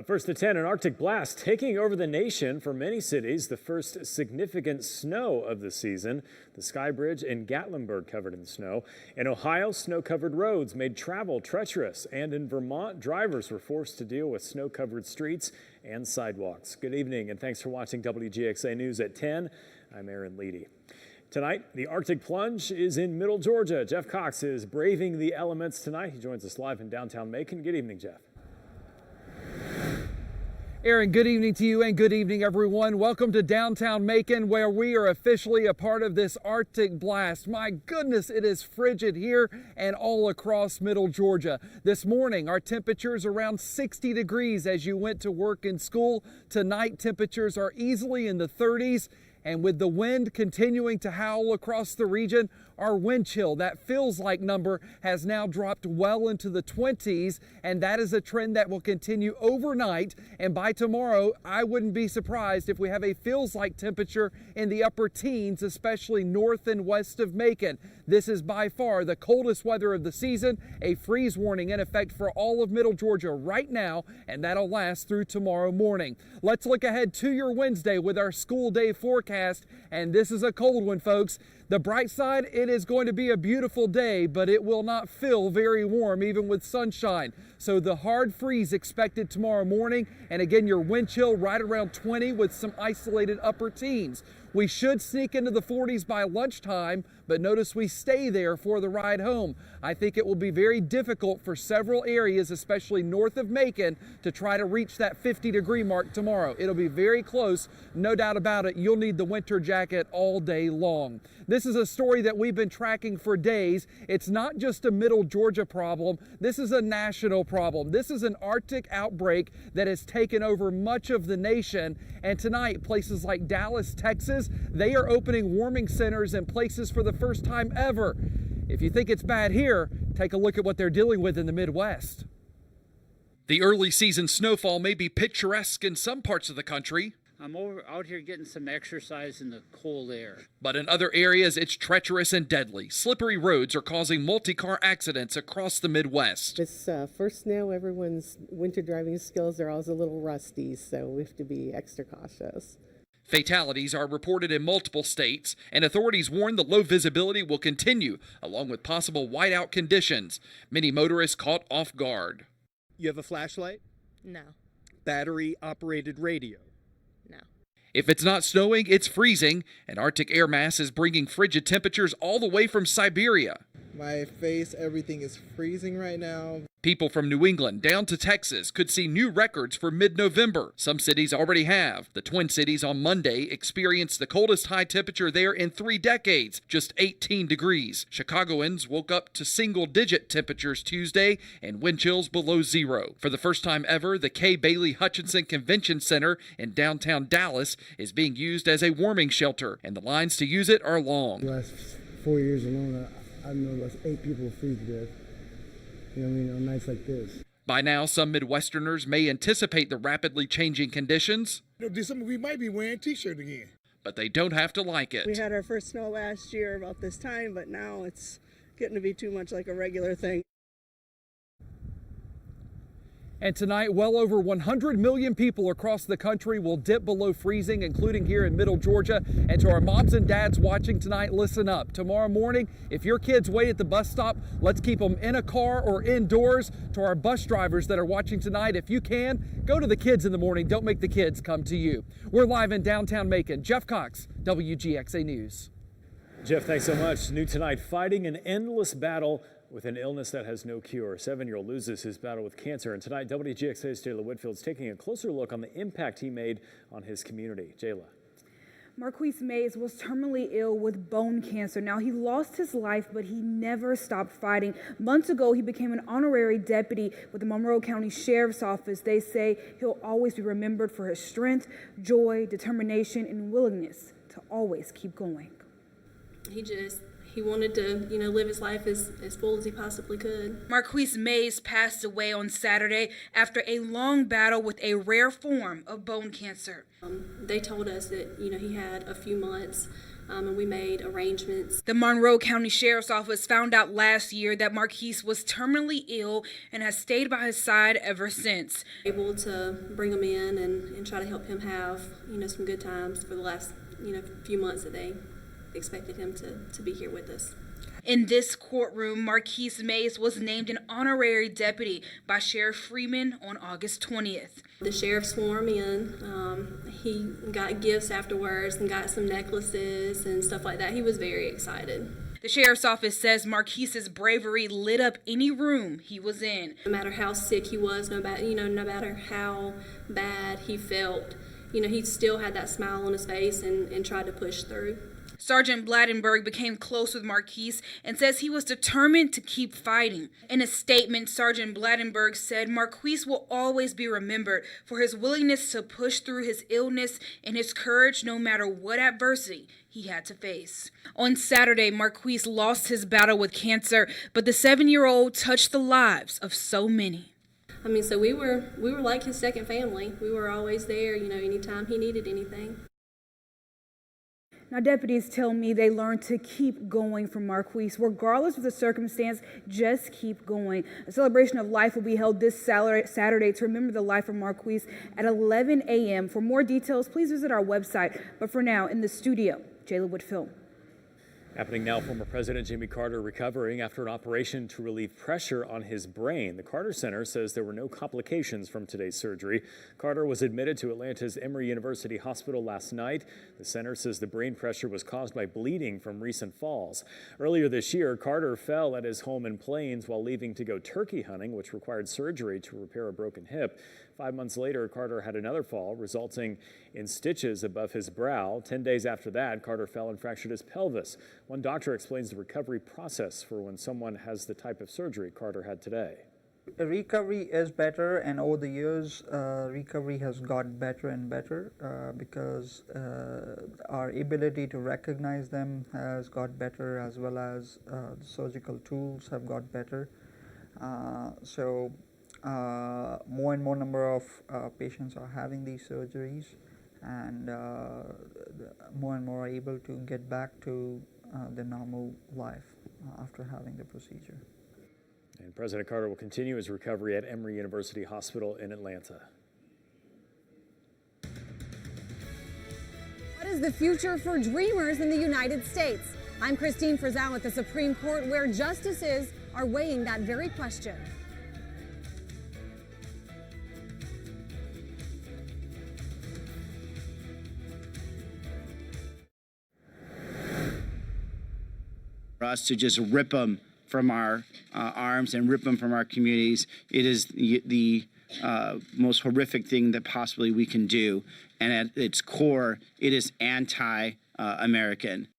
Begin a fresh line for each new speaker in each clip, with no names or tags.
First at 10, an Arctic blast taking over the nation for many cities. The first significant snow of the season. The Sky Bridge in Gatlinburg covered in snow. In Ohio, snow-covered roads made travel treacherous. And in Vermont, drivers were forced to deal with snow-covered streets and sidewalks. Good evening, and thanks for watching Wgxa News at 10. I'm Aaron Leedy. Tonight, the Arctic plunge is in Middle Georgia. Jeff Cox is braving the elements tonight. He joins us live in downtown Macon. Good evening, Jeff.
Aaron, good evening to you and good evening, everyone. Welcome to downtown Macon, where we are officially a part of this Arctic blast. My goodness, it is frigid here and all across Middle Georgia. This morning, our temperatures around 60 degrees as you went to work and school. Tonight, temperatures are easily in the 30s. And with the wind continuing to howl across the region, our wind chill, that feels like number, has now dropped well into the 20s, and that is a trend that will continue overnight. And by tomorrow, I wouldn't be surprised if we have a feels like temperature in the upper teens, especially north and west of Macon. This is by far the coldest weather of the season, a freeze warning in effect for all of Middle Georgia right now, and that'll last through tomorrow morning. Let's look ahead to your Wednesday with our school day forecast, and this is a cold one, folks. The bright side, it is going to be a beautiful day, but it will not feel very warm even with sunshine. So the hard freeze expected tomorrow morning, and again your wind chill right around 20 with some isolated upper teens. We should sneak into the 40s by lunchtime, but notice we stay there for the ride home. I think it will be very difficult for several areas, especially north of Macon, to try to reach that 50-degree mark tomorrow. It'll be very close, no doubt about it. You'll need the winter jacket all day long. This is a story that we've been tracking for days. It's not just a Middle Georgia problem. This is a national problem. This is an Arctic outbreak that has taken over much of the nation. And tonight, places like Dallas, Texas, they are opening warming centers in places for the first time ever. If you think it's bad here, take a look at what they're dealing with in the Midwest. The early season snowfall may be picturesque in some parts of the country.
I'm out here getting some exercise in the cold air.
But in other areas, it's treacherous and deadly. Slippery roads are causing multi-car accidents across the Midwest.
This first snow, everyone's winter driving skills are always a little rusty, so we have to be extra cautious.
Fatalities are reported in multiple states, and authorities warn the low visibility will continue, along with possible whiteout conditions. Many motorists caught off guard.
You have a flashlight?
No.
Battery-operated radio?
No.
If it's not snowing, it's freezing. An Arctic air mass is bringing frigid temperatures all the way from Siberia.
My face, everything is freezing right now.
People from New England down to Texas could see new records for mid-November. Some cities already have. The Twin Cities on Monday experienced the coldest high temperature there in 3 decades, just 18 degrees. Chicagoans woke up to single-digit temperatures Tuesday and wind chills below zero. For the first time ever, the Kay Bailey Hutchinson Convention Center in downtown Dallas is being used as a warming shelter, and the lines to use it are long.
The last 4 years alone, I know that's 8 people freeze to death. You know what I mean, on nights like this.
By now, some Midwesterners may anticipate the rapidly changing conditions.
December, we might be wearing t-shirt again.
But they don't have to like it.
We had our first snow last year about this time, but now it's getting to be too much like a regular thing.
And tonight, well over 100 million people across the country will dip below freezing, including here in Middle Georgia. And to our moms and dads watching tonight, listen up. Tomorrow morning, if your kids wait at the bus stop, let's keep them in a car or indoors. To our bus drivers that are watching tonight, if you can, go to the kids in the morning. Don't make the kids come to you. We're live in downtown Macon. Jeff Cox, Wgxa News.
Jeff, thanks so much. New tonight, fighting an endless battle with an illness that has no cure. A 7-year-old loses his battle with cancer. And tonight, Wgxa's Jayla Whitfield's taking a closer look on the impact he made on his community. Jayla.
Marquise Mays was terminally ill with bone cancer. Now, he lost his life, but he never stopped fighting. Months ago, he became an honorary deputy with the Monroe County Sheriff's Office. They say he'll always be remembered for his strength, joy, determination, and willingness to always keep going.
He wanted to, live his life as full as he possibly could.
Marquise Mays passed away on Saturday after a long battle with a rare form of bone cancer.
They told us that, he had a few months and we made arrangements.
The Monroe County Sheriff's Office found out last year that Marquise was terminally ill and has stayed by his side ever since.
Able to bring him in and try to help him have, some good times for the last, few months that they expected him to be here with us.
In this courtroom, Marquise Mays was named an honorary deputy by Sheriff Freeman on August 20th.
The sheriff swore him in. He got gifts afterwards and got some necklaces and stuff like that. He was very excited.
The sheriff's office says Marquise's bravery lit up any room he was in.
No matter how sick he was, no matter how bad he felt, he still had that smile on his face and tried to push through.
Sergeant Blattenberg became close with Marquise and says he was determined to keep fighting. In a statement, Sergeant Blattenberg said Marquise will always be remembered for his willingness to push through his illness and his courage no matter what adversity he had to face. On Saturday, Marquise lost his battle with cancer, but the 7-year-old touched the lives of so many.
So we were like his second family. We were always there, anytime he needed anything.
Now, deputies tell me they learned to keep going for Marquise. Regardless of the circumstance, just keep going. A celebration of life will be held this Saturday to remember the life of Marquise at 11 a.m. For more details, please visit our website. But for now, in the studio, Jayla Woodfill.
Happening now, former President Jimmy Carter recovering after an operation to relieve pressure on his brain. The Carter Center says there were no complications from today's surgery. Carter was admitted to Atlanta's Emory University Hospital last night. The center says the brain pressure was caused by bleeding from recent falls. Earlier this year, Carter fell at his home in Plains while leaving to go turkey hunting, which required surgery to repair a broken hip. 5 months later, Carter had another fall, resulting in stitches above his brow. 10 days after that, Carter fell and fractured his pelvis. One doctor explains the recovery process for when someone has the type of surgery Carter had today.
The recovery is better, and over the years, recovery has got better and better because our ability to recognize them has got better, as well as the surgical tools have got better. More and more number of patients are having these surgeries, and more and more are able to get back to their normal life after having the procedure.
And President Carter will continue his recovery at Emory University Hospital in Atlanta.
What is the future for dreamers in the United States? I'm Christine Frizzell at the Supreme Court, where justices are weighing that very question.
For us to just rip them from our arms and rip them from our communities, it is the most horrific thing that possibly we can do. And at its core, it is anti-American.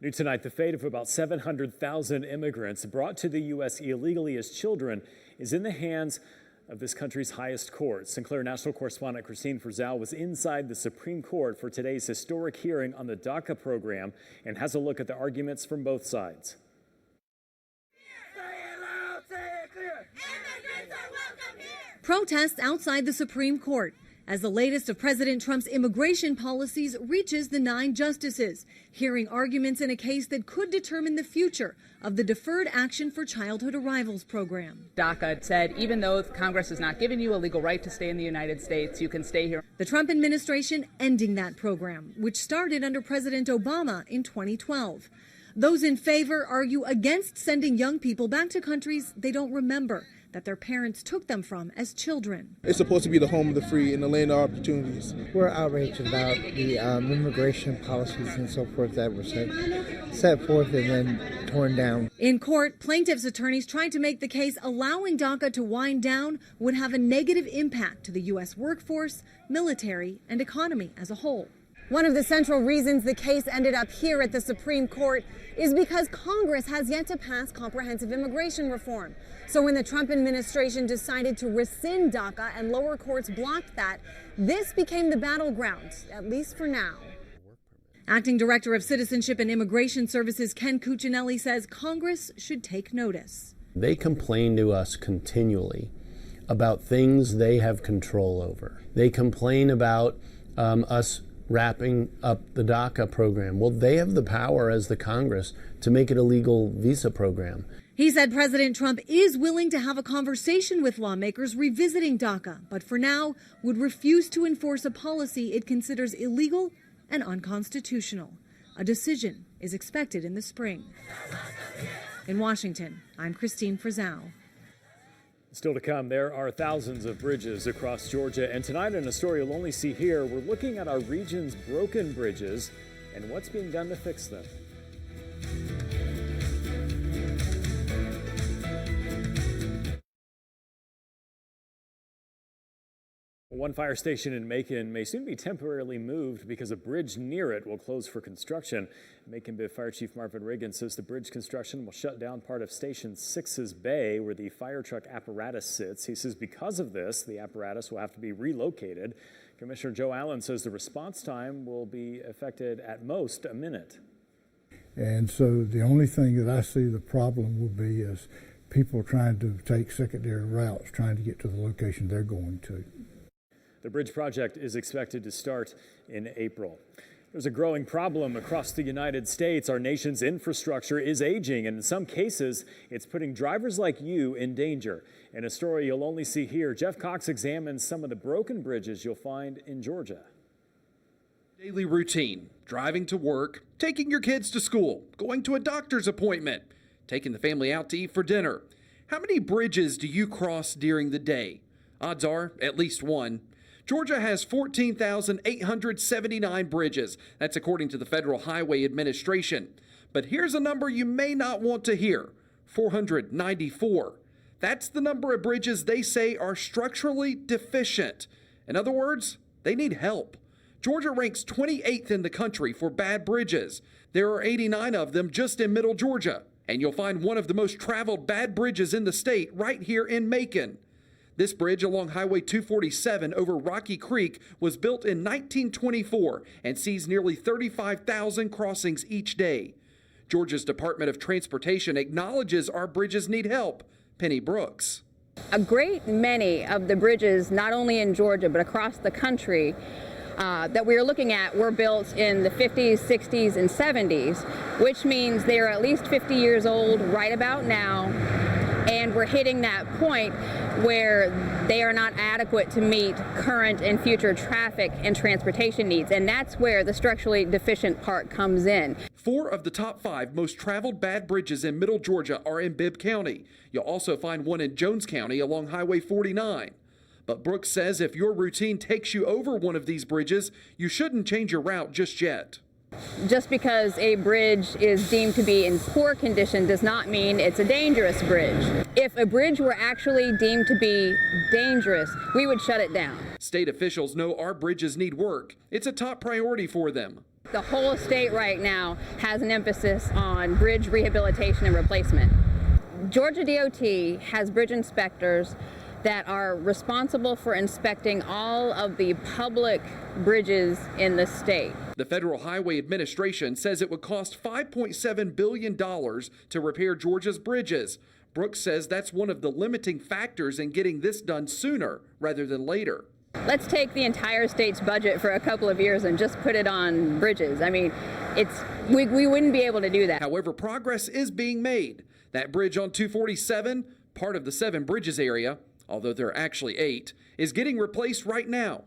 New tonight, the fate of about 700,000 immigrants brought to the U.S. illegally as children is in the hands of this country's highest court. Sinclair National Correspondent Christine Frizzell was inside the Supreme Court for today's historic hearing on the DACA program and has a look at the arguments from both sides.
Protests outside the Supreme Court as the latest of President Trump's immigration policies reaches the 9 justices, hearing arguments in a case that could determine the future of the Deferred Action for Childhood Arrivals program.
DACA said even though Congress has not given you a legal right to stay in the United States, you can stay here.
The Trump administration ending that program, which started under President Obama in 2012. Those in favor argue against sending young people back to countries they don't remember, that their parents took them from as children.
It's supposed to be the home of the free and the land of opportunities.
We're outraged about the immigration policies and so forth that were set forth and then torn down.
In court, plaintiffs' attorneys tried to make the case allowing DACA to wind down would have a negative impact to the U.S. workforce, military, and economy as a whole. One of the central reasons the case ended up here at the Supreme Court is because Congress has yet to pass comprehensive immigration reform. So when the Trump administration decided to rescind DACA and lower courts blocked that, this became the battleground, at least for now. Acting Director of Citizenship and Immigration Services Ken Cuccinelli says Congress should take notice.
They complain to us continually about things they have control over. They complain about us wrapping up the DACA program. Well, they have the power as the Congress to make it a legal visa program.
He said President Trump is willing to have a conversation with lawmakers revisiting DACA, but for now would refuse to enforce a policy it considers illegal and unconstitutional. A decision is expected in the spring. In Washington, I'm Christine Frizzell.
Still to come, there are thousands of bridges across Georgia, and tonight in a story you'll only see here, we're looking at our region's broken bridges and what's being done to fix them. One fire station in Macon may soon be temporarily moved because a bridge near it will close for construction. Macon Fire Chief Marvin Reagan says the bridge construction will shut down part of Station 6's bay where the fire truck apparatus sits. He says because of this, the apparatus will have to be relocated. Commissioner Joe Allen says the response time will be affected at most a minute.
And so the only thing that I see the problem will be is people trying to take secondary routes, trying to get to the location they're going to.
The bridge project is expected to start in April. There's a growing problem across the United States. Our nation's infrastructure is aging, and in some cases, it's putting drivers like you in danger. In a story you'll only see here, Jeff Cox examines some of the broken bridges you'll find in Georgia.
Daily routine, driving to work, taking your kids to school, going to a doctor's appointment, taking the family out to eat for dinner. How many bridges do you cross during the day? Odds are at least one. Georgia has 14,879 bridges. That's according to the Federal Highway Administration. But here's a number you may not want to hear, 494. That's the number of bridges they say are structurally deficient. In other words, they need help. Georgia ranks 28th in the country for bad bridges. There are 89 of them just in Middle Georgia. And you'll find one of the most traveled bad bridges in the state right here in Macon. This bridge along Highway 247 over Rocky Creek was built in 1924 and sees nearly 35,000 crossings each day. Georgia's Department of Transportation acknowledges our bridges need help. Penny Brooks.
A great many of the bridges, not only in Georgia, but across the country, that we are looking at were built in the 50s, 60s, and 70s, which means they are at least 50 years old right about now. And we're hitting that point where they are not adequate to meet current and future traffic and transportation needs. And that's where the structurally deficient part comes in.
4 of the top 5 most traveled bad bridges in Middle Georgia are in Bibb County. You'll also find one in Jones County along Highway 49. But Brooks says if your routine takes you over one of these bridges, you shouldn't change your route just yet.
Just because a bridge is deemed to be in poor condition does not mean it's a dangerous bridge. If a bridge were actually deemed to be dangerous, we would shut it down.
State officials know our bridges need work. It's a top priority for them.
The whole state right now has an emphasis on bridge rehabilitation and replacement. Georgia DOT has bridge inspectors that are responsible for inspecting all of the public bridges in the state.
The Federal Highway Administration says it would cost $5.7 billion to repair Georgia's bridges. Brooks says that's one of the limiting factors in getting this done sooner rather than later.
Let's take the entire state's budget for a couple of years and just put it on bridges. I mean, we wouldn't be able to do that.
However, progress is being made. That bridge on 247, part of the 7 bridges area, although there are actually 8, is getting replaced right now.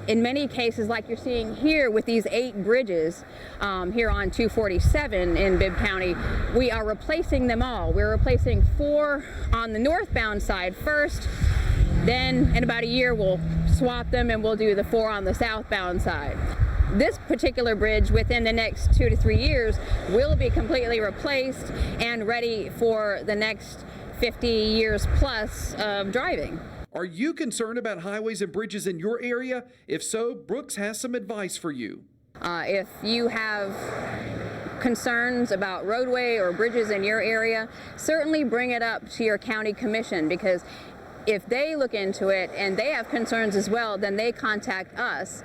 In many cases, like you're seeing here with these 8 bridges here on 247 in Bibb County, we are replacing them all. We're replacing 4 on the northbound side first, then in about a year we'll swap them and we'll do the 4 on the southbound side. This particular bridge within the next 2 to 3 years will be completely replaced and ready for the next 50 years plus of driving.
Are you concerned about highways and bridges in your area? If so, Brooks has some advice for you.
If you have concerns about roadway or bridges in your area, certainly bring it up to your county commission, because if they look into it and they have concerns as well, then they contact us.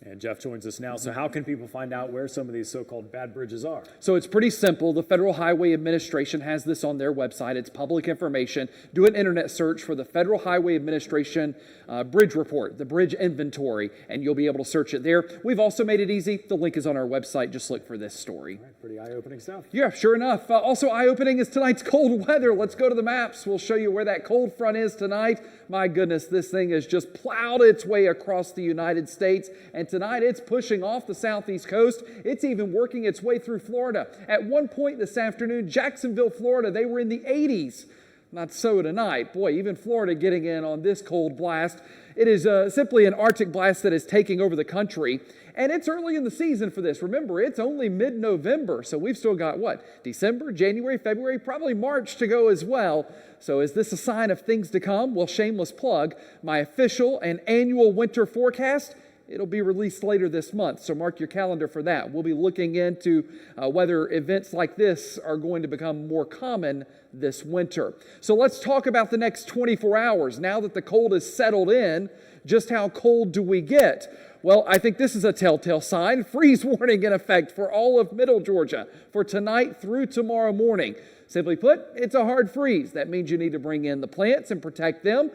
And Jeff joins us now. So how can people find out where some of these so-called bad bridges are?
So it's pretty simple. The Federal Highway Administration has this on their website. It's public information. Do an internet search for the Federal Highway Administration Bridge Report, the bridge inventory, and you'll be able to search it there. We've also made it easy. The link is on our website. Just look for this story.
All right, pretty eye-opening stuff.
Yeah, sure enough. Also eye-opening is tonight's cold weather. Let's go to the maps. We'll show you where that cold front is tonight. My goodness, this thing has just plowed its way across the United States, and tonight it's pushing off the southeast coast. It's even working its way through Florida. At one point this afternoon, Jacksonville, Florida, they were in the 80s. Not so tonight. Boy, even Florida getting in on this cold blast. It is simply an Arctic blast that is taking over the country. And it's early in the season for this. Remember, it's only mid-November, so we've still got, December, January, February, probably March to go as well. So is this a sign of things to come? Well, shameless plug, my official and annual winter forecast, it'll be released later this month, so mark your calendar for that. We'll be looking into whether events like this are going to become more common this winter. So let's talk about the next 24 hours. Now that the cold is settled in, just how cold do we get? Well, I think this is a telltale sign. Freeze warning in effect for all of Middle Georgia for tonight through tomorrow morning. Simply put, it's a hard freeze. That means you need to bring in the plants and protect them.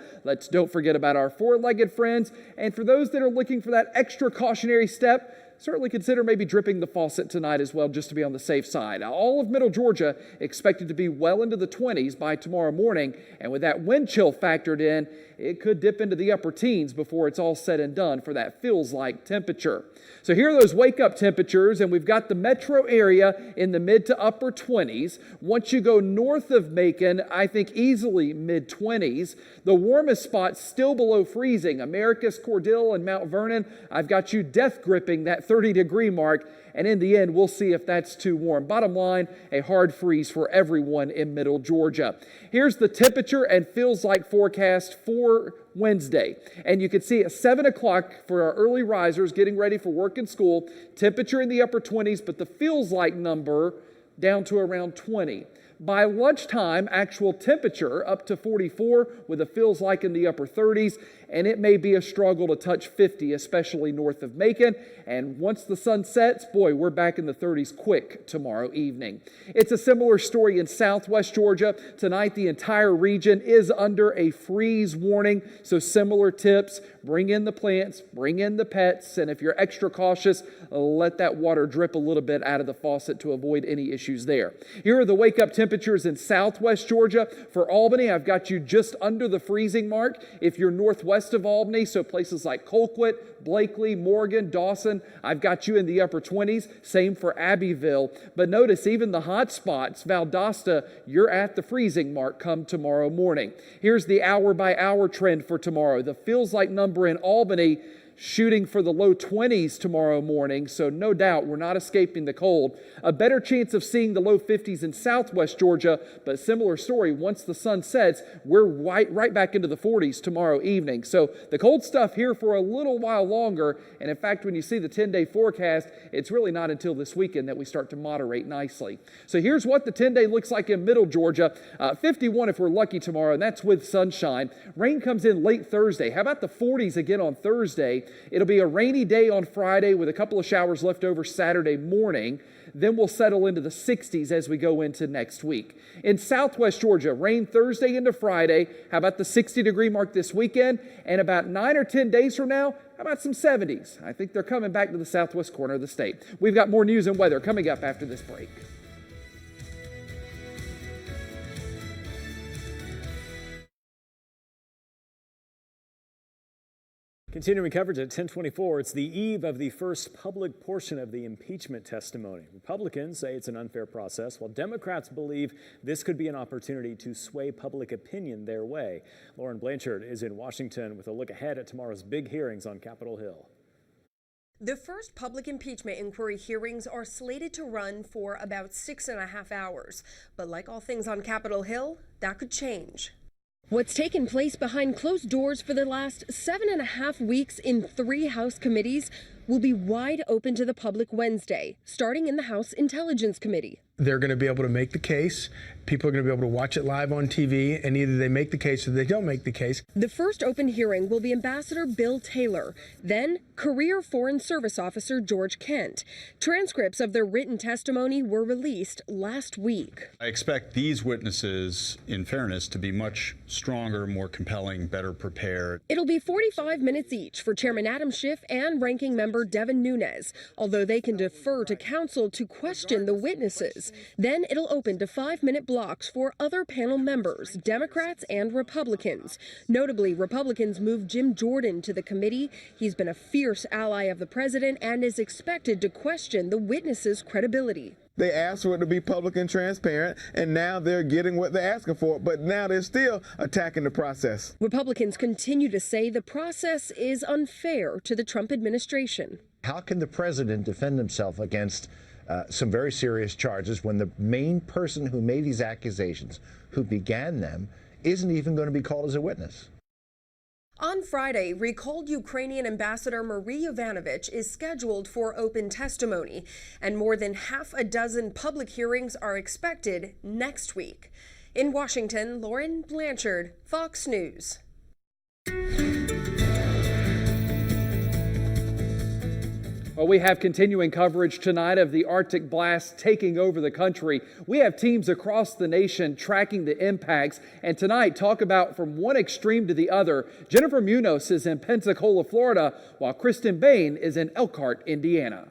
Don't forget about our four-legged friends. And for those that are looking for that extra cautionary step, certainly consider maybe dripping the faucet tonight as well, just to be on the safe side. Now, all of Middle Georgia expected to be well into the 20s by tomorrow morning, and with that wind chill factored in, it could dip into the upper teens before it's all said and done for that feels-like temperature. So here are those wake-up temperatures, and we've got the metro area in the mid to upper 20s. Once you go north of Macon, I think easily mid-20s. The warmest spots still below freezing. Americus, Cordell, and Mount Vernon, I've got you death-gripping that 30-degree mark, and in the end, we'll see if that's too warm. Bottom line, a hard freeze for everyone in Middle Georgia. Here's the temperature and feels like forecast for Wednesday. And you can see at 7 o'clock for our early risers getting ready for work and school, temperature in the upper 20s, but the feels like number down to around 20. By lunchtime, actual temperature up to 44 with a feels like in the upper 30s, and it may be a struggle to touch 50, especially north of Macon. And once the sun sets, boy, we're back in the 30s quick tomorrow evening. It's a similar story in southwest Georgia. Tonight, the entire region is under a freeze warning, so similar tips. Bring in the plants, bring in the pets, and if you're extra cautious, let that water drip a little bit out of the faucet to avoid any issues there. Here are the wake-up temperatures in southwest Georgia. For Albany, I've got you just under the freezing mark. If you're northwest of Albany, so places like Colquitt, Blakely, Morgan, Dawson, I've got you in the upper 20s. Same for Abbeville. But notice even the hot spots, Valdosta, you're at the freezing mark come tomorrow morning. Here's the hour-by-hour trend for tomorrow. The feels like number in Albany shooting for the low 20s tomorrow morning, so no doubt we're not escaping the cold. A better chance of seeing the low 50s in southwest Georgia, but similar story. Once the sun sets, we're right back into the 40s tomorrow evening. So the cold stuff here for a little while longer, and in fact, when you see the 10-day forecast, it's really not until this weekend that we start to moderate nicely. So here's what the 10-day looks like in Middle Georgia. 51 if we're lucky tomorrow, and that's with sunshine. Rain comes in late Thursday. How about the 40s again on Thursday? It'll be a rainy day on Friday with a couple of showers left over Saturday morning. Then we'll settle into the 60s as we go into next week. In southwest Georgia, rain Thursday into Friday. How about the 60-degree mark this weekend? And about 9 or 10 days from now, how about some 70s? I think they're coming back to the southwest corner of the state. We've got more news and weather coming up after this break.
Continuing coverage at 10:24, it's the eve of the first public portion of the impeachment testimony. Republicans say it's an unfair process, while Democrats believe this could be an opportunity to sway public opinion their way. Lauren Blanchard is in Washington with a look ahead at tomorrow's big hearings on Capitol Hill.
The first public impeachment inquiry hearings are slated to run for about 6.5 hours. But like all things on Capitol Hill, that could change. What's taken place behind closed doors for the last 7.5 weeks in 3 House committees will be wide open to the public Wednesday, starting in the House Intelligence Committee.
They're going to be able to make the case. People are going to be able to watch it live on TV, and either they make the case or they don't make the case.
The first open hearing will be Ambassador Bill Taylor, then Career Foreign Service Officer George Kent. Transcripts of their written testimony were released last week.
I expect these witnesses, in fairness, to be much stronger, more compelling, better prepared.
It'll be 45 minutes each for Chairman Adam Schiff and Ranking Member Devin Nunes, although they can defer to counsel to question the witnesses. Then it'll open to 5-minute blocks for other panel members, Democrats and Republicans. Notably, Republicans moved Jim Jordan to the committee. He's been a fierce ally of the president and is expected to question the witnesses' credibility.
They asked for it to be public and transparent, and now they're getting what they're asking for, but now they're still attacking the process.
Republicans continue to say the process is unfair to the Trump administration.
How can the president defend himself against some very serious charges when the main person who made these accusations, who began them, isn't even going to be called as a witness?
On Friday, recalled Ukrainian Ambassador Marie Yovanovitch is scheduled for open testimony, and more than half a dozen public hearings are expected next week. In Washington, Lauren Blanchard, Fox News.
Well, we have continuing coverage tonight of the Arctic blast taking over the country. We have teams across the nation tracking the impacts, and tonight talk about from one extreme to the other. Jennifer Munoz is in Pensacola, Florida, while Kristen Bain is in Elkhart, Indiana.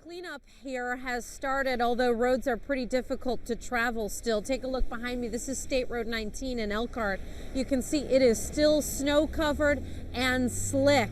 Cleanup here has started, although roads are pretty difficult to travel still. Take a look behind me. This is State Road 19 in Elkhart. You can see it is still snow covered and slick.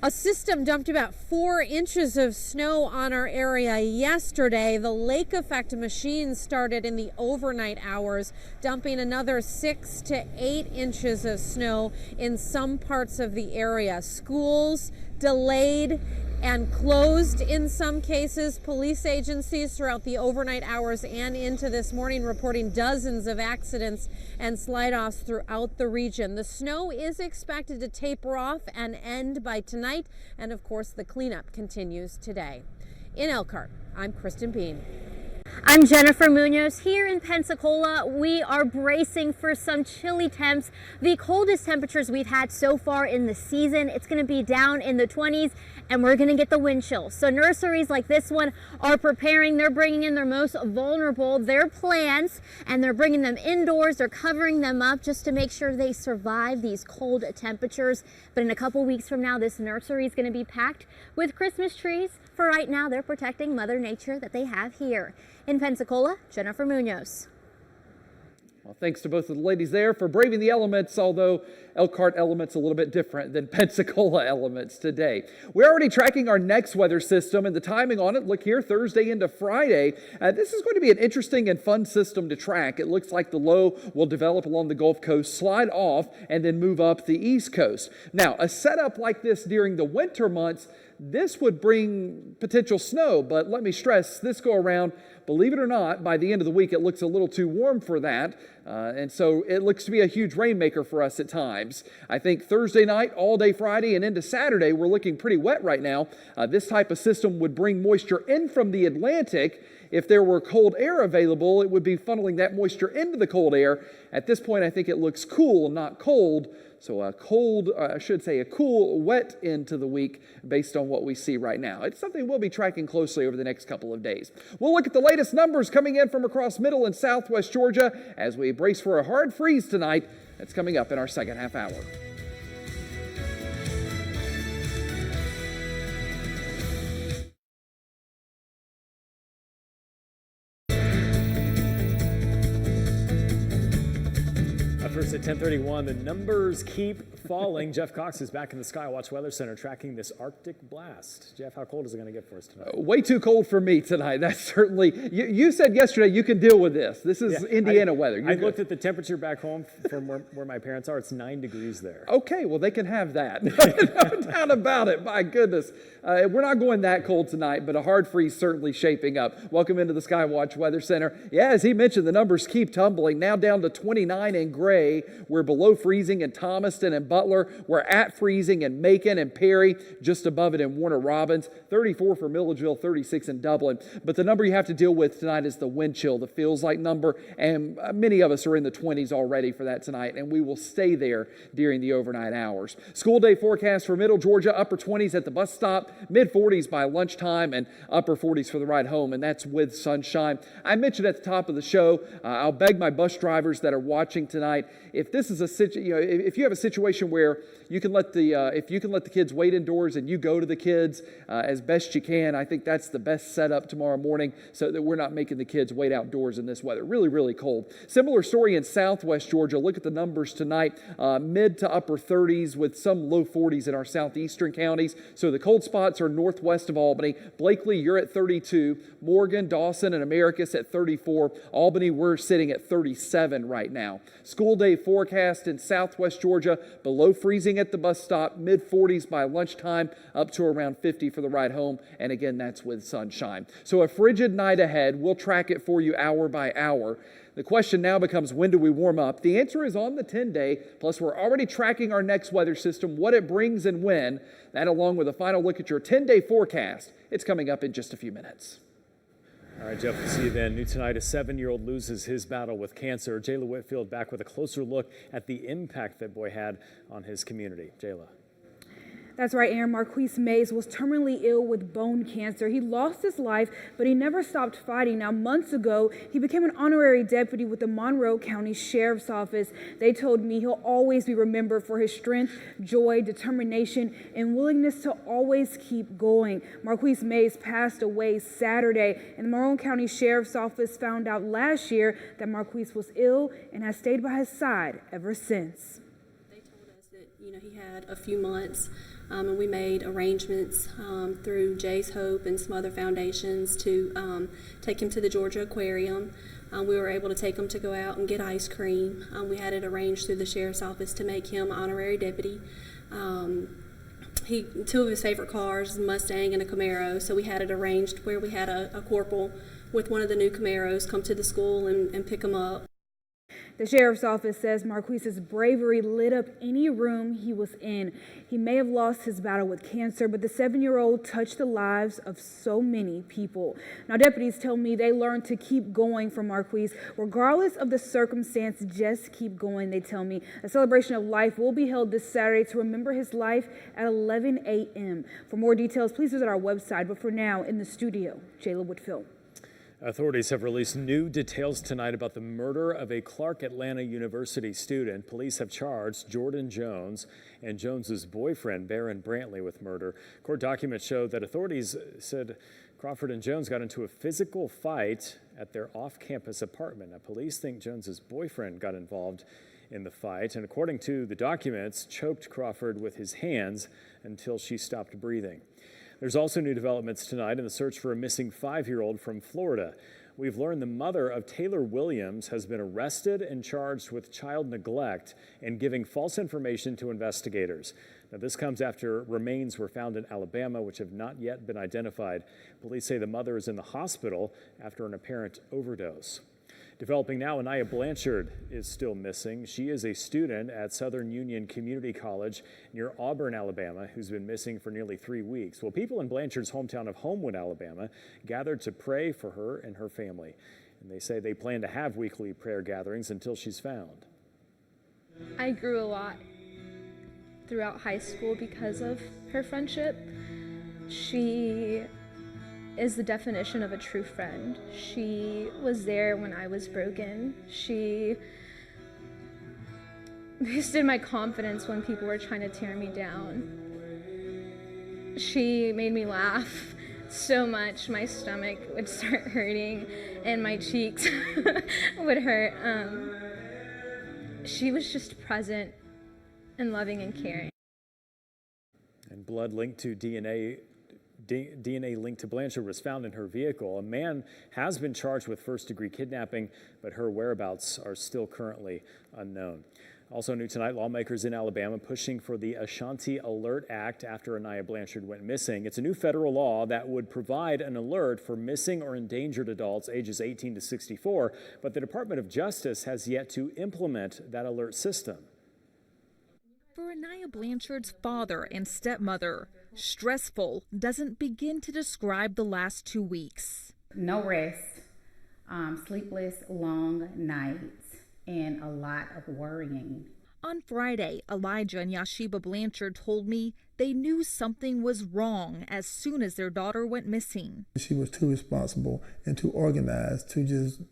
A system dumped about 4 inches of snow on our area yesterday. The lake effect machine started in the overnight hours, dumping another 6 to 8 inches of snow in some parts of the area. Schools delayed and closed in some cases. Police agencies throughout the overnight hours and into this morning reporting dozens of accidents and slide-offs throughout the region. The snow is expected to taper off and end by tonight, and of course the cleanup continues today. In Elkhart, I'm Kristen Bean.
I'm Jennifer Munoz. Here in Pensacola, we are bracing for some chilly temps. The coldest temperatures we've had so far in the season. It's going to be down in the 20s, and we're going to get the wind chill. So nurseries like this one are preparing. They're bringing in their most vulnerable, their plants, and they're bringing them indoors. They're covering them up just to make sure they survive these cold temperatures. But in a couple weeks from now, this nursery is going to be packed with Christmas trees. For right now, they're protecting Mother Nature that they have here. In Pensacola, Jennifer Munoz.
Well, thanks to both of the ladies there for braving the elements, although Elkhart elements a little bit different than Pensacola elements today. We're already tracking our next weather system, and the timing on it, look here, Thursday into Friday. This is going to be an interesting and fun system to track. It looks like the low will develop along the Gulf Coast, slide off, and then move up the East Coast. Now, a setup like this during the winter months, this would bring potential snow, but let me stress, this go around, believe it or not, by the end of the week, it looks a little too warm for that. And so it looks to be a huge rainmaker for us at times. I think Thursday night, all day Friday, and into Saturday, we're looking pretty wet right now. This type of system would bring moisture in from the Atlantic. If there were cold air available, it would be funneling that moisture into the cold air. At this point, I think it looks cool, not cold. So a cool, wet end to the week based on what we see right now. It's something we'll be tracking closely over the next couple of days. We'll look at the latest numbers coming in from across middle and southwest Georgia as we brace for a hard freeze tonight. That's coming up in our second half hour.
First at 10:31, the numbers keep falling. Jeff Cox is back in the Skywatch Weather Center tracking this Arctic blast. Jeff, how cold is it going to get for us tonight?
Way too cold for me tonight. That's certainly, you said yesterday you can deal with this. This is Indiana weather.
I looked at the temperature back home from where my parents are. It's 9 degrees there.
Okay, well, they can have that. No doubt about it. My goodness. We're not going that cold tonight, but a hard freeze certainly shaping up. Welcome into the Skywatch Weather Center. Yeah, as he mentioned, the numbers keep tumbling, now down to 29 in gray.
We're below freezing in Thomaston and Butler. We're at freezing in Macon and Perry, just above it in Warner Robins. 34 for Milledgeville, 36 in Dublin. But the number you have to deal with tonight is the wind chill, the feels like number, and many of us are in the 20s already for that tonight, and we will stay there during the overnight hours. School day forecast for Middle Georgia, upper 20s at the bus stop, mid 40s by lunchtime, and upper 40s for the ride home, and that's with sunshine. I mentioned at the top of the show, I'll beg my bus drivers that are watching tonight, if this is if you have a situation where you can let the kids wait indoors and you go to the kids as best you can, I think that's the best setup tomorrow morning so that we're not making the kids wait outdoors in this weather. Really, really cold. Similar story in southwest Georgia. Look at the numbers tonight. Mid to upper 30s with some low 40s in our southeastern counties. So the cold spots are northwest of Albany. Blakely, you're at 32. Morgan, Dawson, and Americus at 34. Albany, we're sitting at 37 right now. School day forecast in southwest Georgia, below freezing at the bus stop, mid 40s by lunchtime, up to around 50 for the ride home. And again, that's with sunshine. So a frigid night ahead. We'll track it for you hour by hour. The question now becomes, when do we warm up? The answer is on the 10-day, plus we're already tracking our next weather system, what it brings and when. That along with a final look at your 10-day forecast. It's coming up in just a few minutes.
All right, Jeff, we'll see you then. New tonight, a 7-year-old loses his battle with cancer. Jayla Whitfield back with a closer look at the impact that boy had on his community. Jayla.
That's right, Aaron. Marquise Mays was terminally ill with bone cancer. He lost his life, but he never stopped fighting. Now, months ago, he became an honorary deputy with the Monroe County Sheriff's Office. They told me he'll always be remembered for his strength, joy, determination, and willingness to always keep going. Marquise Mays passed away Saturday, and the Monroe County Sheriff's Office found out last year that Marquise was ill and has stayed by his side ever since.
They told us that, he had a few months. And we made arrangements through Jay's Hope and some other foundations to take him to the Georgia Aquarium. We were able to take him to go out and get ice cream. We had it arranged through the Sheriff's Office to make him honorary deputy. Two of his favorite cars, a Mustang and a Camaro, so we had it arranged where we had a corporal with one of the new Camaros come to the school and pick him up.
The Sheriff's Office says Marquise's bravery lit up any room he was in. He may have lost his battle with cancer, but the 7-year-old touched the lives of so many people. Now, deputies tell me they learned to keep going for Marquise. Regardless of the circumstance, just keep going, they tell me. A celebration of life will be held this Saturday to remember his life at 11 a.m. For more details, please visit our website. But for now, in the studio, Jayla Whitfield.
Authorities have released new details tonight about the murder of a Clark Atlanta University student. Police have charged Jordan Jones and Jones's boyfriend, Barron Brantley, with murder. Court documents show that authorities said Crawford and Jones got into a physical fight at their off-campus apartment. Now, police think Jones's boyfriend got involved in the fight, and according to the documents, choked Crawford with his hands until she stopped breathing. There's also new developments tonight in the search for a missing 5-year-old from Florida. We've learned the mother of Taylor Williams has been arrested and charged with child neglect and giving false information to investigators. Now, this comes after remains were found in Alabama, which have not yet been identified. Police say the mother is in the hospital after an apparent overdose. Developing now, Anaya Blanchard is still missing. She is a student at Southern Union Community College near Auburn, Alabama, who's been missing for nearly 3 weeks. Well, people in Blanchard's hometown of Homewood, Alabama, gathered to pray for her and her family. And they say they plan to have weekly prayer gatherings until she's found.
I grew a lot throughout high school because of her friendship. She is the definition of a true friend. She was there when I was broken. She boosted my confidence when people were trying to tear me down. She made me laugh so much my stomach would start hurting and my cheeks would hurt. She was just present and loving and caring.
And blood linked to DNA linked to Blanchard was found in her vehicle. A man has been charged with first-degree kidnapping, but her whereabouts are still currently unknown. Also new tonight, lawmakers in Alabama pushing for the Ashanti Alert Act after Anaya Blanchard went missing. It's a new federal law that would provide an alert for missing or endangered adults ages 18 to 64, but the Department of Justice has yet to implement that alert system.
For Anaya Blanchard's father and stepmother, stressful doesn't begin to describe the last 2 weeks.
No rest, sleepless long nights, and a lot of worrying.
On Friday, Elijah and Yashiba Blanchard told me they knew something was wrong as soon as their daughter went missing.
She was too responsible and too organized to just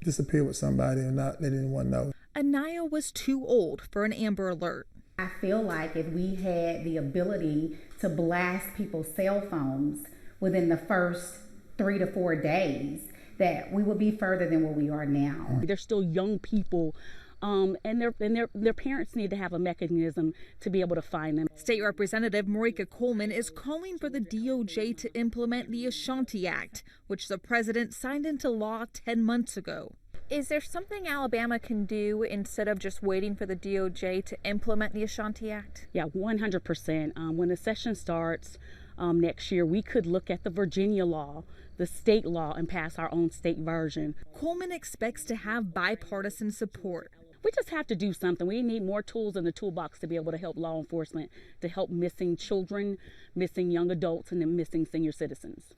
disappear with somebody and not let anyone know.
Anaya was too old for an Amber Alert.
I feel like if we had the ability to blast people's cell phones within the first 3 to 4 days, that we would be further than where we are now.
They're still young people, and their parents need to have a mechanism to be able to find them.
State Representative Marika Coleman is calling for the DOJ to implement the Ashanti Act, which the president signed into law 10 months ago. Is there something Alabama can do instead of just waiting for the DOJ to implement the Ashanti Act?
Yeah, 100%. When the session starts next year, we could look at the Virginia law, the state law, and pass our own state version.
Coleman expects to have bipartisan support.
We just have to do something. We need more tools in the toolbox to be able to help law enforcement, to help missing children, missing young adults, and then missing senior citizens.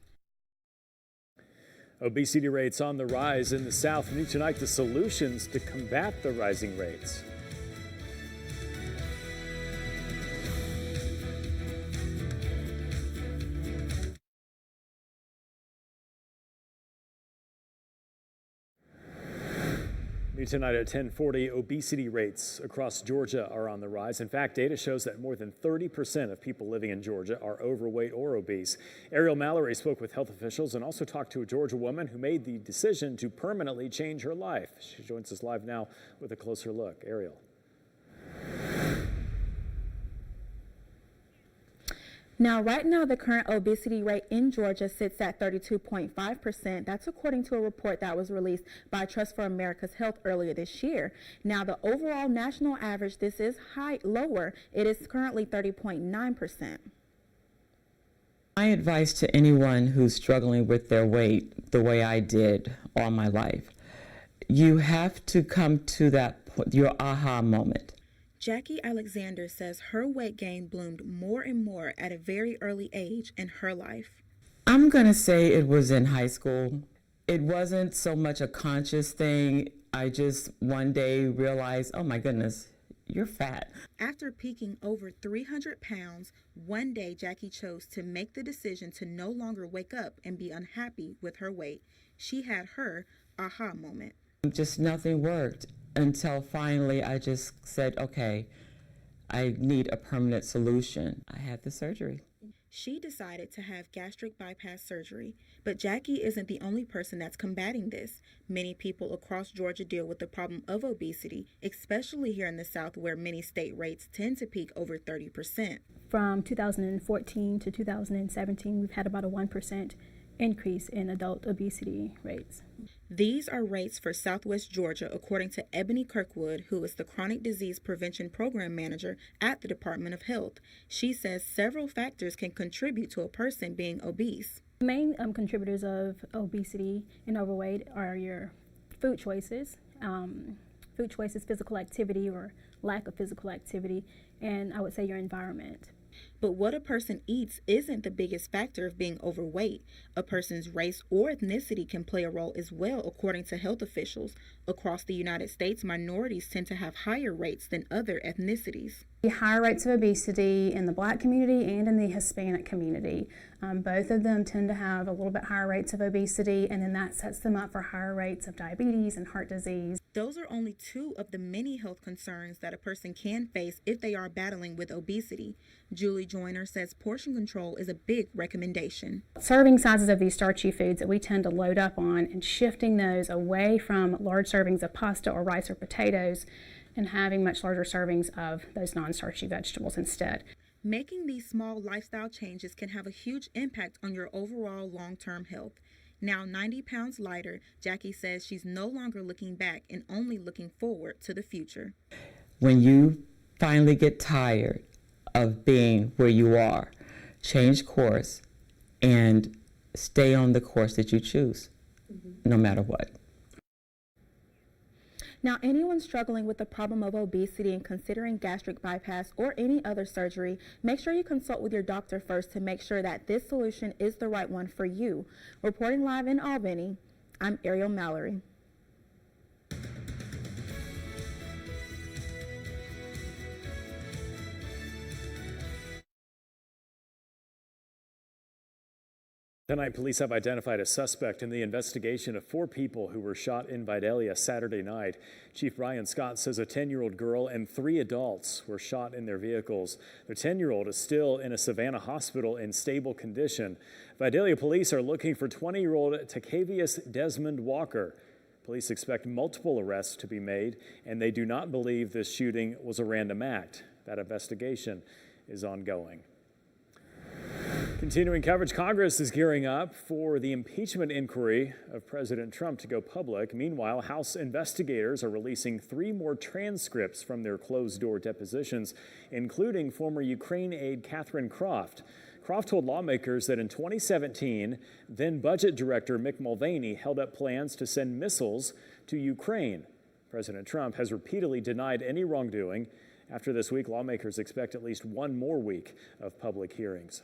Obesity rates on the rise in the South. New tonight, the solutions to combat the rising rates. New tonight at 10:40, obesity rates across Georgia are on the rise. In fact, data shows that more than 30% of people living in Georgia are overweight or obese. Ariel Mallory spoke with health officials and also talked to a Georgia woman who made the decision to permanently change her life. She joins us live now with a closer look. Ariel.
Now, right now, the current obesity rate in Georgia sits at 32.5%. That's according to a report that was released by Trust for America's Health earlier this year. Now, the overall national average, this is lower. It is currently 30.9%.
My advice to anyone who's struggling with their weight the way I did all my life, you have to come to that point, your aha moment.
Jackie Alexander says her weight gain bloomed more and more at a very early age in her life.
I'm going to say it was in high school. It wasn't so much a conscious thing. I just one day realized, oh my goodness, you're fat.
After peaking over 300 pounds, one day Jackie chose to make the decision to no longer wake up and be unhappy with her weight. She had her aha moment.
Just nothing worked. Until finally I just said, okay, I need a permanent solution. I had the surgery.
She decided to have gastric bypass surgery, but Jackie isn't the only person that's combating this. Many people across Georgia deal with the problem of obesity, especially here in the South where many state rates tend to peak over 30%.
From 2014 to 2017, we've had about a 1% increase in adult obesity rates.
These are rates for Southwest Georgia, according to Ebony Kirkwood, who is the Chronic Disease Prevention Program Manager at the Department of Health. She says several factors can contribute to a person being obese.
The main contributors of obesity and overweight are your food choices, physical activity or lack of physical activity, and I would say your environment.
But what a person eats isn't the biggest factor of being overweight. A person's race or ethnicity can play a role as well, according to health officials. Across the United States, minorities tend to have higher rates than other ethnicities.
Higher rates of obesity in the Black community and in the Hispanic community. Both of them tend to have a little bit higher rates of obesity, and then that sets them up for higher rates of diabetes and heart disease.
Those are only two of the many health concerns that a person can face if they are battling with obesity. Julie Joyner says portion control is a big recommendation.
Serving sizes of these starchy foods that we tend to load up on and shifting those away from large servings of pasta or rice or potatoes and having much larger servings of those non-starchy vegetables instead.
Making these small lifestyle changes can have a huge impact on your overall long-term health. Now 90 pounds lighter, Jackie says she's no longer looking back and only looking forward to the future.
When you finally get tired of being where you are, change course and stay on the course that you choose, no matter what.
Now, anyone struggling with the problem of obesity and considering gastric bypass or any other surgery, make sure you consult with your doctor first to make sure that this solution is the right one for you. Reporting live in Albany, I'm Ariel Mallory.
Tonight, police have identified a suspect in the investigation of 4 people who were shot in Vidalia Saturday night. Chief Brian Scott says a 10-year-old girl and 3 adults were shot in their vehicles. Their 10-year-old is still in a Savannah hospital in stable condition. Vidalia police are looking for 20-year-old Tacavius Desmond Walker. Police expect multiple arrests to be made, and they do not believe this shooting was a random act. That investigation is ongoing. Continuing coverage, Congress is gearing up for the impeachment inquiry of President Trump to go public. Meanwhile, House investigators are releasing 3 more transcripts from their closed-door depositions, including former Ukraine aide Catherine Croft. Croft told lawmakers that in 2017, then Budget Director Mick Mulvaney held up plans to send missiles to Ukraine. President Trump has repeatedly denied any wrongdoing. After this week, lawmakers expect at least 1 more week of public hearings.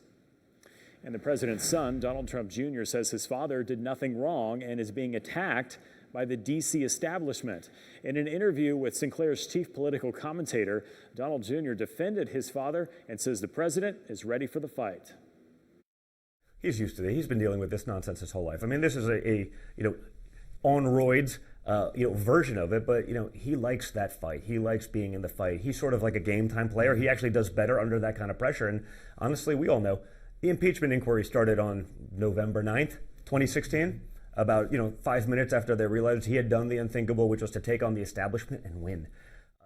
And the president's son, Donald Trump Jr., says his father did nothing wrong and is being attacked by the D.C. establishment. In an interview with Sinclair's chief political commentator, Donald Jr. defended his father and says the president is ready for the fight.
He's used to it. He's been dealing with this nonsense his whole life. I mean, this is a on roids, version of it, but, he likes that fight. He likes being in the fight. He's sort of like a game time player. He actually does better under that kind of pressure. And honestly, we all know the impeachment inquiry started on November 9th, 2016, about 5 minutes after they realized he had done the unthinkable, which was to take on the establishment and win.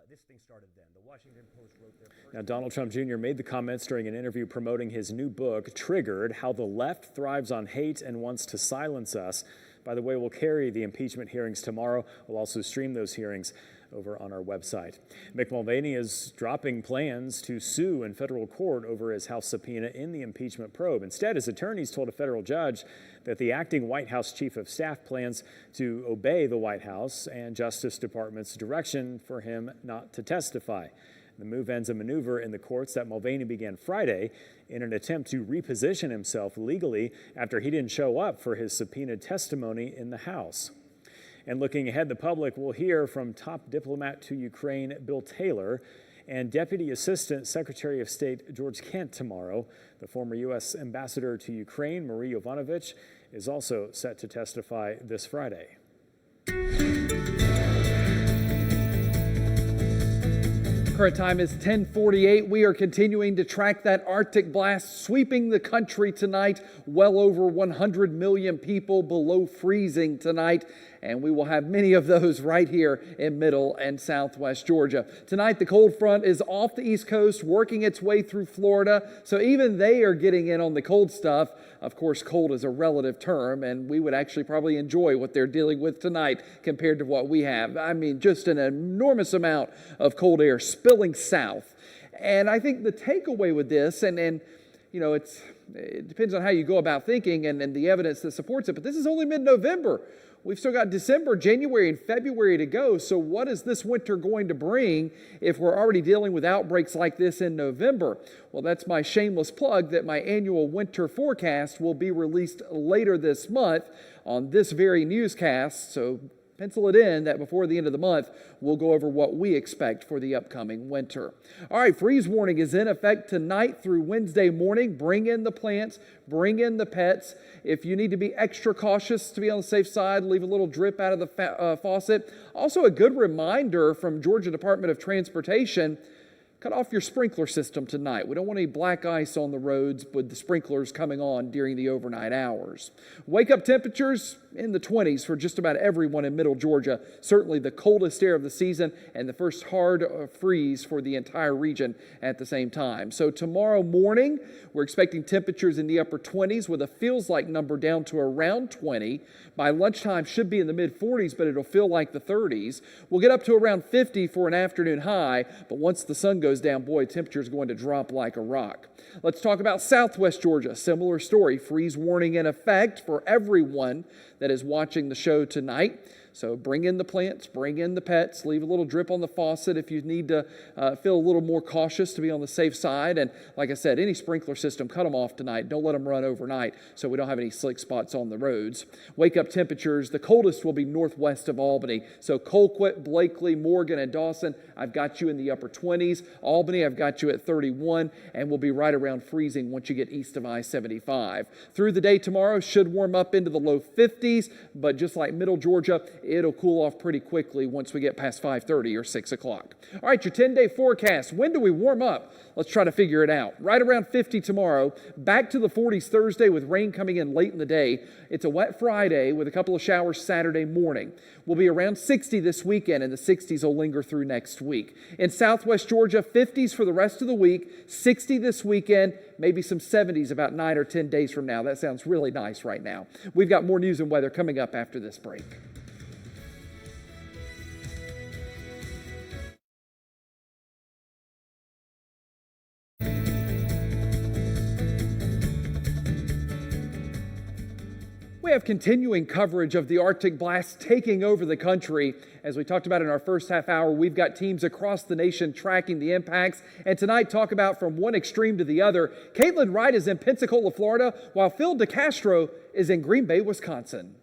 This thing started then. The Washington Post wrote their first...
Now, Donald Trump Jr. made the comments during an interview promoting his new book, Triggered: How the Left Thrives on Hate and Wants to Silence Us. By the way, we'll carry the impeachment hearings tomorrow. We'll also stream those hearings over on our website. Mick Mulvaney is dropping plans to sue in federal court over his House subpoena in the impeachment probe. Instead, his attorneys told a federal judge that the acting White House chief of staff plans to obey the White House and Justice Department's direction for him not to testify. The move ends a maneuver in the courts that Mulvaney began Friday in an attempt to reposition himself legally after he didn't show up for his subpoenaed testimony in the House. And looking ahead, the public will hear from top diplomat to Ukraine Bill Taylor and Deputy Assistant Secretary of State George Kent tomorrow. The former U.S. Ambassador to Ukraine, Marie Yovanovitch, is also set to testify this Friday.
Current time is 10:48. We are continuing to track that Arctic blast sweeping the country tonight. Well over 100 million people below freezing tonight. And we will have many of those right here in middle and southwest Georgia. Tonight, the cold front is off the East Coast, working its way through Florida. So even they are getting in on the cold stuff. Of course, cold is a relative term, and we would actually probably enjoy what they're dealing with tonight compared to what we have. I mean, just an enormous amount of cold air spilling south. And I think the takeaway with this, and it depends on how you go about thinking and the evidence that supports it, but this is only mid-November. We've still got December, January, and February to go. So what is this winter going to bring if we're already dealing with outbreaks like this in November? Well, that's my shameless plug that my annual winter forecast will be released later this month on this very newscast. So pencil it in that before the end of the month, we'll go over what we expect for the upcoming winter. All right, freeze warning is in effect tonight through Wednesday morning. Bring in the plants, bring in the pets. If you need to be extra cautious to be on the safe side, leave a little drip out of the faucet. Also, a good reminder from Georgia Department of Transportation,
cut off your sprinkler system tonight. We don't want any black ice on the roads with the sprinklers coming on during the overnight hours. Wake up temperatures in the 20s for just about everyone in Middle Georgia. Certainly the coldest air of the season and the first hard freeze for the entire region at the same time. So tomorrow morning, we're expecting temperatures in the upper 20s with a feels like number down to around 20. By lunchtime, should be in the mid 40s, but it'll feel like the 30s. We'll get up to around 50 for an afternoon high, but once the sun goes down, boy, temperature is going to drop like a rock. Let's talk about Southwest Georgia. Similar story. Freeze warning in effect for everyone that is watching the show tonight. So bring in the plants, bring in the pets, leave a little drip on the faucet if you need to feel a little more cautious to be on the safe side. And like I said, any sprinkler system, cut them off tonight. Don't let them run overnight so we don't have any slick spots on the roads. Wake up temperatures, the coldest will be northwest of Albany. So Colquitt, Blakely, Morgan, and Dawson, I've got you in the upper 20s. Albany, I've got you at 31, and we'll be right around freezing once you get east of I-75. Through the day tomorrow, should warm up into the low 50s, but just like Middle Georgia, it'll cool off pretty quickly once we get past 5:30 or 6 o'clock. All right, your 10-day forecast. When do we warm up? Let's try to figure it out. Right around 50 tomorrow, back to the 40s Thursday with rain coming in late in the day. It's a wet Friday with a couple of showers Saturday morning. We'll be around 60 this weekend, and the 60s will linger through next week. In Southwest Georgia, 50s for the rest of the week, 60 this weekend, maybe some 70s about 9 or 10 days from now. That sounds really nice right now. We've got more news and weather coming up after this break. We have continuing coverage of the Arctic blast taking over the country. As we talked about in our first half hour, we've got teams across the nation tracking the impacts. And tonight, talk about from one extreme to the other. Caitlin Wright is in Pensacola, Florida, while Phil DeCastro is in Green Bay, Wisconsin.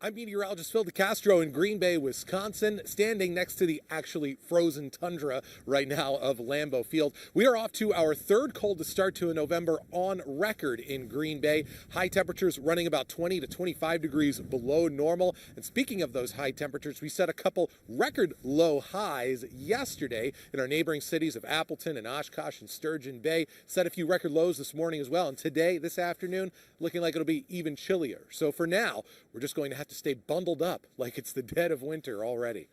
I'm meteorologist Phil DeCastro in Green Bay, Wisconsin, standing next to the actually frozen tundra right now of Lambeau Field. We are off to our third coldest start to a November on record in Green Bay. High temperatures running about 20 to 25 degrees below normal. And speaking of those high temperatures, we set a couple record low highs yesterday in our neighboring cities of Appleton and Oshkosh and Sturgeon Bay. Set a few record lows this morning as well. And today, this afternoon, looking like it'll be even chillier. So for now, we're just going to have to stay bundled up like it's the dead of winter already.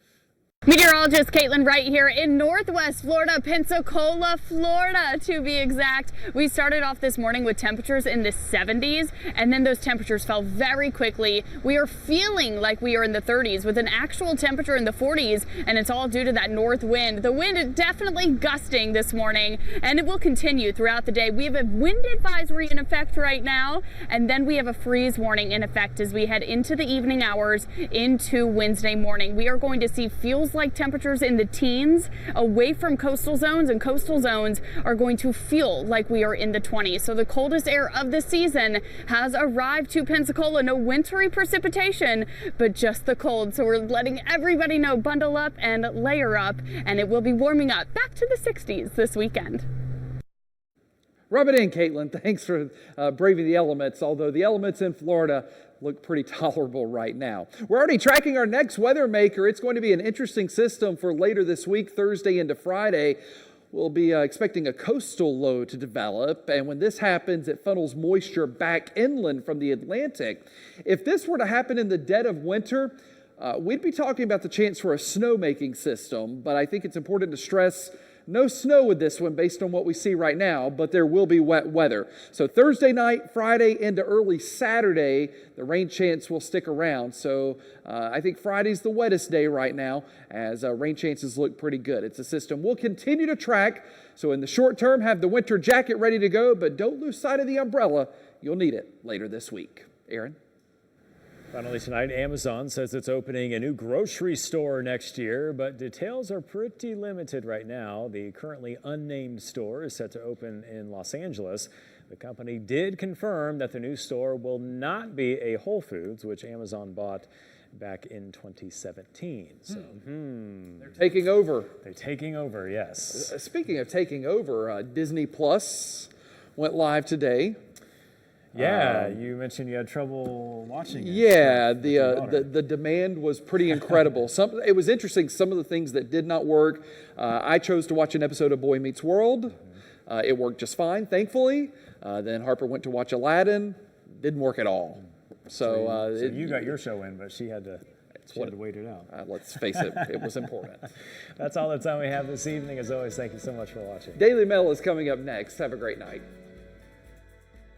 Meteorologist Caitlin Wright here in Northwest Florida, Pensacola, Florida to be exact. We started off this morning with temperatures in the 70s, and then those temperatures fell very quickly. We are feeling like we are in the 30s with an actual temperature in the 40s, and it's all due to that north wind. The wind is definitely gusting this morning, and it will continue throughout the day. We have a wind advisory in effect right now, and then we have a freeze warning in effect as we head into the evening hours into Wednesday morning. We are going to see feels like temperatures in the teens away from coastal zones, and coastal zones are going to feel like we are in the 20s. So the coldest air of the season has arrived to Pensacola. No wintry precipitation, but just the cold. So we're letting everybody know, bundle up and layer up, and it will be warming up back to the 60s this weekend.
Rub it in, Caitlin. Thanks for braving the elements, although the elements in Florida look pretty tolerable right now. We're already tracking our next weather maker. It's going to be an interesting system for later this week, Thursday into Friday. We'll be expecting a coastal low to develop, and when this happens, it funnels moisture back inland from the Atlantic. If this were to happen in the dead of winter, we'd be talking about the chance for a snowmaking system, but I think it's important to stress no snow with this one based on what we see right now, but there will be wet weather. So Thursday night, Friday into early Saturday, the rain chance will stick around. So I think Friday's the wettest day right now as rain chances look pretty good. It's a system we'll continue to track. So in the short term, have the winter jacket ready to go, but don't lose sight of the umbrella. You'll need it later this week. Aaron?
Finally tonight, Amazon says it's opening a new grocery store next year, but details are pretty limited right now. The currently unnamed store is set to open in Los Angeles. The company did confirm that the new store will not be a Whole Foods, which Amazon bought back in 2017. So,
They're taking over.
They're taking over, yes.
Speaking of taking over, Disney Plus went live today.
Yeah, you mentioned you had trouble watching it.
Yeah, the demand was pretty incredible. It was interesting, some of the things that did not work. I chose to watch an episode of Boy Meets World. It worked just fine, thankfully. Then Harper went to watch Aladdin. Didn't work at all. So
you got your show in, but she had to wait it out.
Let's face it, it was important.
That's all the time we have this evening. As always, thank you so much for watching.
Daily Mail is coming up next. Have a great night.